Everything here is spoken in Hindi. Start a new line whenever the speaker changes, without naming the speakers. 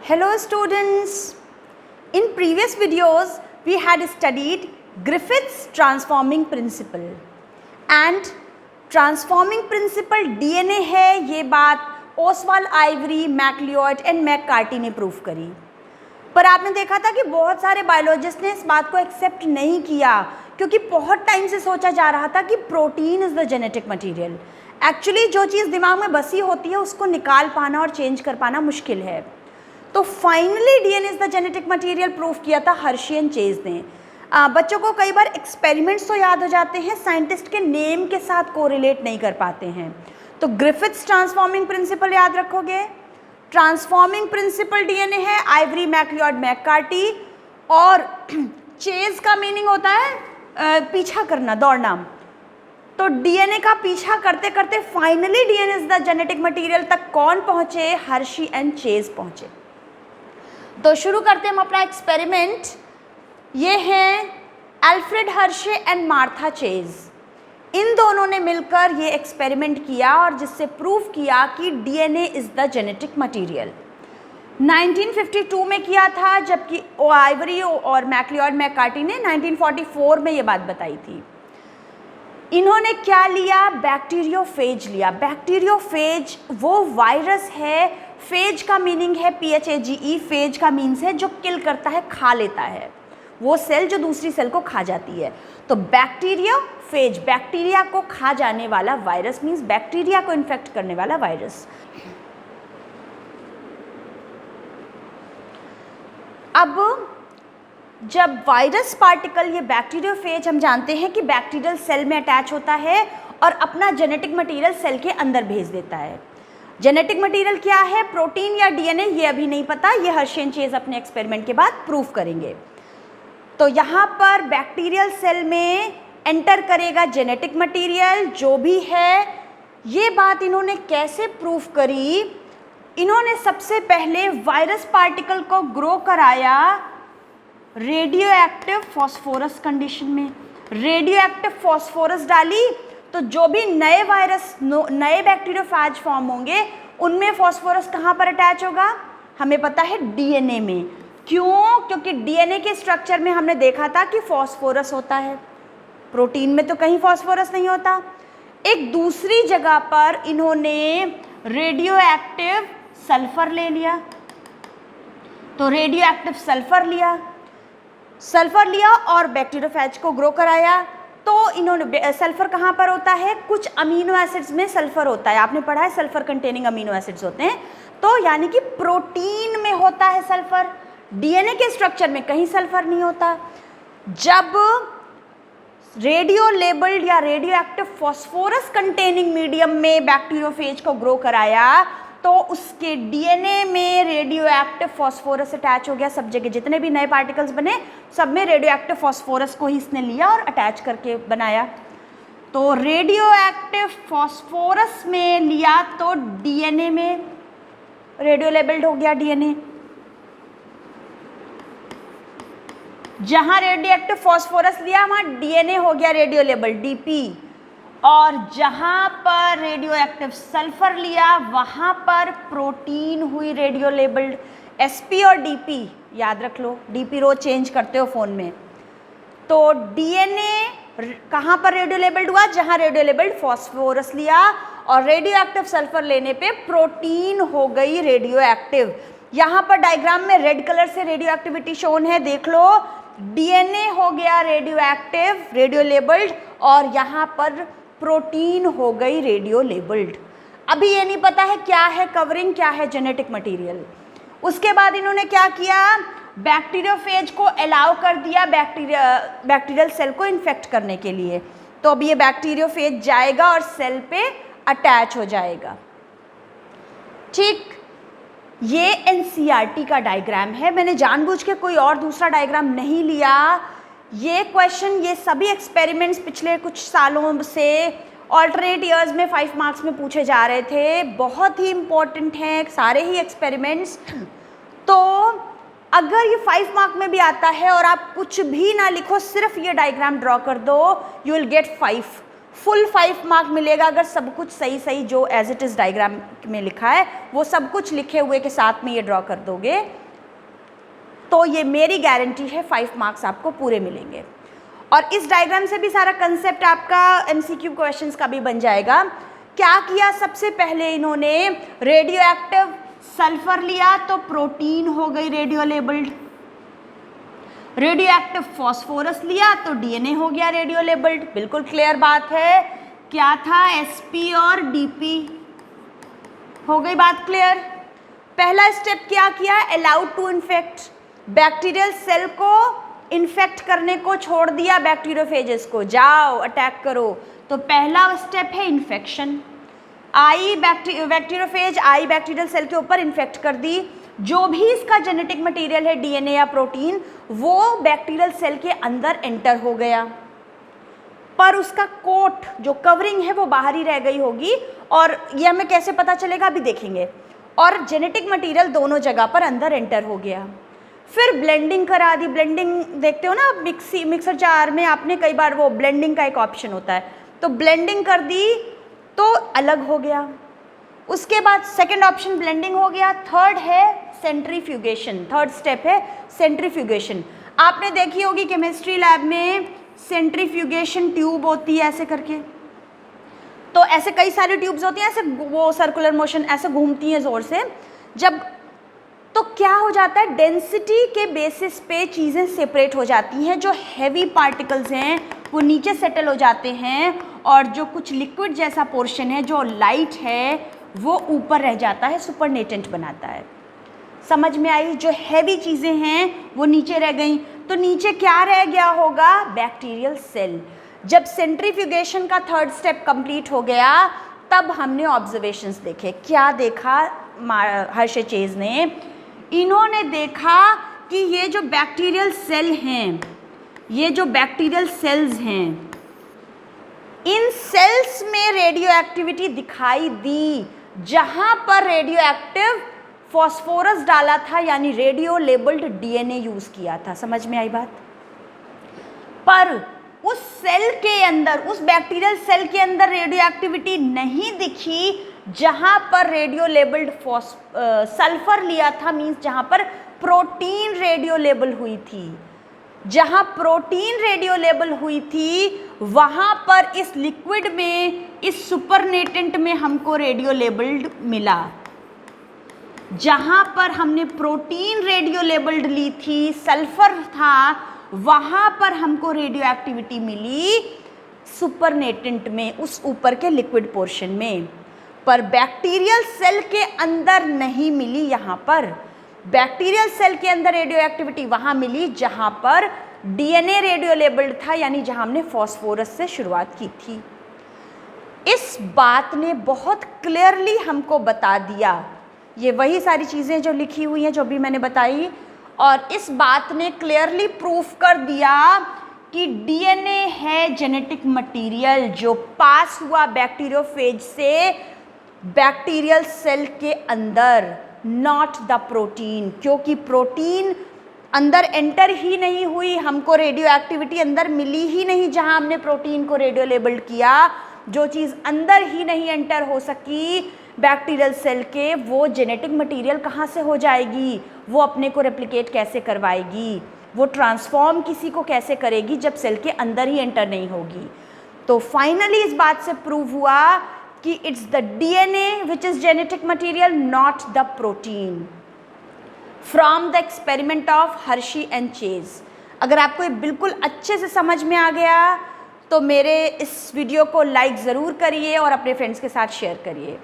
Hello students, in previous videos we had studied Griffith's transforming principle and transforming principle DNA है, ये बात Oswald Avery, MacLeod and McCarty ने प्रूव करी। पर आपने देखा था कि बहुत सारे बायोलॉजिस्ट ने इस बात को एक्सेप्ट नहीं किया क्योंकि बहुत टाइम से सोचा जा रहा था कि protein is the genetic material. Actually जो चीज़ दिमाग में बसी होती है उसको निकाल पाना और चेंज कर पाना मुश्किल है। तो finally DNA is the genetic material prove किया था हर्शी एंड चेज ने। बच्चों को कई बार एक्सपेरिमेंट्स तो याद हो जाते हैं, साइंटिस्ट के नेम के साथ कोरिलेट नहीं कर पाते हैं। तो ग्रिफिथ्स ट्रांसफॉर्मिंग प्रिंसिपल याद रखोगे। ट्रांसफॉर्मिंग प्रिंसिपल डीएनए है, आइवरी, मैकलियोड, मैककार्टी। और चेज का मीनिंग होता है पीछा करना, दौड़ना। तो डीएनए का पीछा करते करते finally DNA is the genetic material तक कौन पहुंचे? हर्शी एंड चेज पहुंचे। तो शुरू करते हैं हम अपना एक्सपेरिमेंट। ये हैं Alfred Hershey and Martha Chase. इन दोनों ने मिलकर ये एक्सपेरिमेंट किया और जिससे प्रूव किया कि DNA is the genetic material. 1952 में किया था, जबकि आइवरी और मैकलियोड, मैककार्टी ने 1944 में ये बात बताई थी। इन्होंने क्या लिया? बैक्टीरियोफेज लिया। बैक्टीरियोफेज वो वायरस है, फेज का मीनिंग है PHAGE, फेज का मीन्स है जो किल करता है, खा लेता है, वो सेल जो दूसरी सेल को खा जाती है। तो बैक्टीरियोफेज, बैक्टीरिया को खा जाने वाला वायरस मीन्स बैक्टीरिया को इन्फेक्ट करने वाला वायरस। अब जब वायरस पार्टिकल, ये बैक्टीरियोफेज, हम जानते हैं कि बैक्टीरियल सेल में अटैच होता है और अपना जेनेटिक मटेरियल सेल के अंदर भेज देता है। जेनेटिक मटेरियल क्या है? प्रोटीन या डीएनए, ये अभी नहीं पता, ये हर्शी एंड चेज अपने एक्सपेरिमेंट के बाद प्रूव करेंगे। तो यहाँ पर बैक्टीरियल सेल में एंटर करेगा जेनेटिक मटेरियल जो भी है। ये बात इन्होंने कैसे प्रूव करी? इन्होंने सबसे पहले वायरस पार्टिकल को ग्रो कराया रेडियो एक्टिव फॉस्फोरस कंडीशन में। रेडियो एक्टिव फॉस्फोरस डाली तो जो भी नए वायरस, नए बैक्टीरियोफेज फॉर्म होंगे उनमें फॉस्फोरस कहाँ पर अटैच होगा? हमें पता है डीएनए में। क्यों? क्योंकि डीएनए के स्ट्रक्चर में हमने देखा था कि फॉस्फोरस होता है, प्रोटीन में तो कहीं फॉस्फोरस नहीं होता। एक दूसरी जगह पर इन्होंने रेडियो एक्टिव सल्फर ले लिया। तो रेडियो एक्टिव सल्फर लिया और बैक्टीरियोफेज को ग्रो कराया। तो इन्होंने सल्फर कहाँ पर होता है? कुछ अमीनो एसिड्स में सल्फर होता है, आपने पढ़ा है सल्फर कंटेनिंग अमीनो एसिड्स होते हैं। तो यानी कि प्रोटीन में होता है सल्फर, डीएनए के स्ट्रक्चर में कहीं सल्फर नहीं होता। जब रेडियो लेबल्ड या radio active phosphorus containing medium में बैक्टीरियोफेज को ग्रो कराया तो उसके डीएनए में रेडियो एक्टिव फॉस्फोरस अटैच हो गया। सब जगह जितने भी नए पार्टिकल्स बने सब में रेडियो एक्टिव फॉस्फोरस को ही इसने लिया और अटैच करके बनाया। तो रेडियो एक्टिव फॉस्फोरस में लिया तो डीएनए में रेडियो लेबल्ड हो गया डीएनए। जहां रेडियो एक्टिव फॉस्फोरस लिया वहां डीएनए हो गया रेडियो लेबल्ड DP, और जहां पर रेडियो एक्टिव सल्फर लिया वहां पर प्रोटीन हुई रेडियो लेबल्ड SP और DP। याद रख लो, DP रोज चेंज करते हो फ़ोन में। तो डीएनए कहां पर रेडियो लेबल्ड हुआ? जहां रेडियो लेबल्ड फॉस्फोरस लिया, और रेडियो एक्टिव सल्फर लेने पे प्रोटीन हो गई रेडियो एक्टिव। यहाँ पर डायग्राम में रेड कलर से रेडियो एक्टिविटी शोन है, देख लो। डीएनए हो गया रेडियो एक्टिव, रेडियो लेबल्ड, और यहाँ पर प्रोटीन हो गई रेडियो लेबल्ड। अभी ये नहीं पता है क्या है कवरिंग, क्या है जेनेटिक मटेरियल। उसके बाद इन्होंने क्या किया? बैक्टीरियोफेज को अलाउ कर दिया बैक्टीरियल सेल को इन्फेक्ट करने के लिए। तो अब ये बैक्टीरियोफेज जाएगा और सेल पे अटैच हो जाएगा। ठीक, ये NCERT का डायग्राम है। मैंने जानबूझ के कोई और दूसरा डायग्राम नहीं लिया। ये क्वेश्चन, ये सभी एक्सपेरिमेंट्स पिछले कुछ सालों से ऑल्टरनेट ईयर्स में 5 मार्क्स में पूछे जा रहे थे। बहुत ही इम्पोर्टेंट हैं सारे ही एक्सपेरिमेंट्स। तो अगर ये 5 मार्क में भी आता है और आप कुछ भी ना लिखो, सिर्फ ये डायग्राम ड्रॉ कर दो, you will get 5 full 5 mark मिलेगा अगर सब कुछ सही सही जो एज इट इज़ डायग्राम में लिखा है वो सब कुछ लिखे हुए के साथ में ये ड्रॉ कर दोगे तो ये मेरी गारंटी है 5 मार्क्स आपको पूरे मिलेंगे। और इस डायग्राम से भी सारा कंसेप्ट आपका एमसीक्यू क्वेश्चंस का भी बन जाएगा। क्या किया, सबसे पहले इन्होंने रेडियो एक्टिव सल्फर लिया तो प्रोटीन हो गई radio labelled, radio active phosphorus लिया तो डीएनए हो गया रेडियो लेबल्ड। बिल्कुल क्लियर बात है, क्या था एसपी और डीपी, हो गई बात क्लियर। पहला स्टेप क्या किया, allowed to infect, bacterial cell को इन्फेक्ट करने को छोड़ दिया, बैक्टीरियोफेजेस को जाओ अटैक करो। तो पहला स्टेप है इन्फेक्शन, आई बैक्टीरियोफेज आई बैक्टीरियल सेल के ऊपर इन्फेक्ट कर दी, जो भी इसका जेनेटिक मटेरियल है डीएनए या प्रोटीन वो बैक्टीरियल सेल के अंदर एंटर हो गया, पर उसका कोट जो कवरिंग है वो बाहर ही रह गई होगी। और ये हमें कैसे पता चलेगा अभी देखेंगे। और जेनेटिक मटेरियल दोनों जगह पर अंदर एंटर हो गया। फिर ब्लेंडिंग करा दी, ब्लेंडिंग देखते हो ना मिक्सर जार में आपने कई बार वो ब्लेंडिंग का एक ऑप्शन होता है, तो ब्लेंडिंग कर दी तो अलग हो गया। उसके बाद सेकंड ऑप्शन ब्लेंडिंग हो गया। थर्ड है सेंट्रीफ्यूगेशन, थर्ड स्टेप है सेंट्रीफ्यूगेशन। आपने देखी होगी केमिस्ट्री लैब में सेंट्रीफ्यूगेशन ट्यूब होती है ऐसे करके, तो ऐसे कई सारी ट्यूब्स होती हैं, ऐसे वो सर्कुलर मोशन ऐसे घूमती हैं ज़ोर से, जब तो क्या हो जाता है डेंसिटी के बेसिस पे चीज़ें सेपरेट हो जाती हैं। जो हैवी पार्टिकल्स हैं वो नीचे सेटल हो जाते हैं और जो कुछ लिक्विड जैसा पोर्शन है जो लाइट है वो ऊपर रह जाता है, सुपरनेटेंट बनाता है। समझ में आई, जो हैवी चीज़ें हैं वो नीचे रह गई, तो नीचे क्या रह गया होगा, बैक्टीरियल सेल। जब सेंट्रीफ्यूगेशन का थर्ड स्टेप कंप्लीट हो गया तब हमने ऑब्जर्वेशंस देखे। क्या देखा हर्शेचेज ने, इन्होंने देखा कि ये जो बैक्टीरियल सेल हैं, ये जो बैक्टीरियल सेल्स हैं, इन सेल्स में रेडियो एक्टिविटी दिखाई दी जहां पर रेडियो एक्टिव फॉस्फोरस डाला था, यानी रेडियो लेबल्ड डीएनए यूज किया था। समझ में आई बात। पर उस सेल के अंदर, उस बैक्टीरियल सेल के अंदर रेडियो एक्टिविटी नहीं दिखी जहां पर रेडियो लेबल्ड सल्फर लिया था, मींस जहां पर प्रोटीन रेडियो लेबल हुई थी। जहां प्रोटीन रेडियो लेबल हुई थी वहां पर इस लिक्विड में, इस सुपरनेटेंट में हमको रेडियो लेबल्ड मिला। जहां पर हमने प्रोटीन रेडियो लेबल्ड ली थी, सल्फर था, वहां पर हमको रेडियो एक्टिविटी मिली सुपरनेटेंट में, उस ऊपर के लिक्विड पोर्शन में। पर बैक्टीरियल सेल के अंदर नहीं मिली। यहाँ पर बैक्टीरियल सेल के अंदर रेडियो एक्टिविटी वहाँ मिली जहाँ पर डीएनए रेडियो लेबल्ड था, यानी जहाँ हमने फॉस्फोरस से शुरुआत की थी। इस बात ने बहुत क्लियरली हमको बता दिया, ये वही सारी चीज़ें जो लिखी हुई हैं जो भी मैंने बताई, और इस बात ने क्लियरली प्रूफ कर दिया कि डीएनए है जेनेटिक मटेरियल जो पास हुआ बैक्टीरियोफेज से बैक्टीरियल सेल के अंदर, नॉट द प्रोटीन। क्योंकि प्रोटीन अंदर एंटर ही नहीं हुई, हमको रेडियो एक्टिविटी अंदर मिली ही नहीं जहां हमने प्रोटीन को रेडियो लेबल्ड किया। जो चीज़ अंदर ही नहीं एंटर हो सकी बैक्टीरियल सेल के, वो जेनेटिक मटेरियल कहाँ से हो जाएगी, वो अपने को रेप्लिकेट कैसे करवाएगी, वो ट्रांसफॉर्म किसी को कैसे करेगी जब सेल के अंदर ही एंटर नहीं होगी। तो फाइनली इस बात से प्रूव हुआ कि it's the DNA which is genetic material, not the protein, from the experiment of Hershey and chase. अगर आपको ये बिल्कुल अच्छे से समझ में आ गया तो मेरे इस वीडियो को लाइक ज़रूर करिए और अपने फ्रेंड्स के साथ शेयर करिए।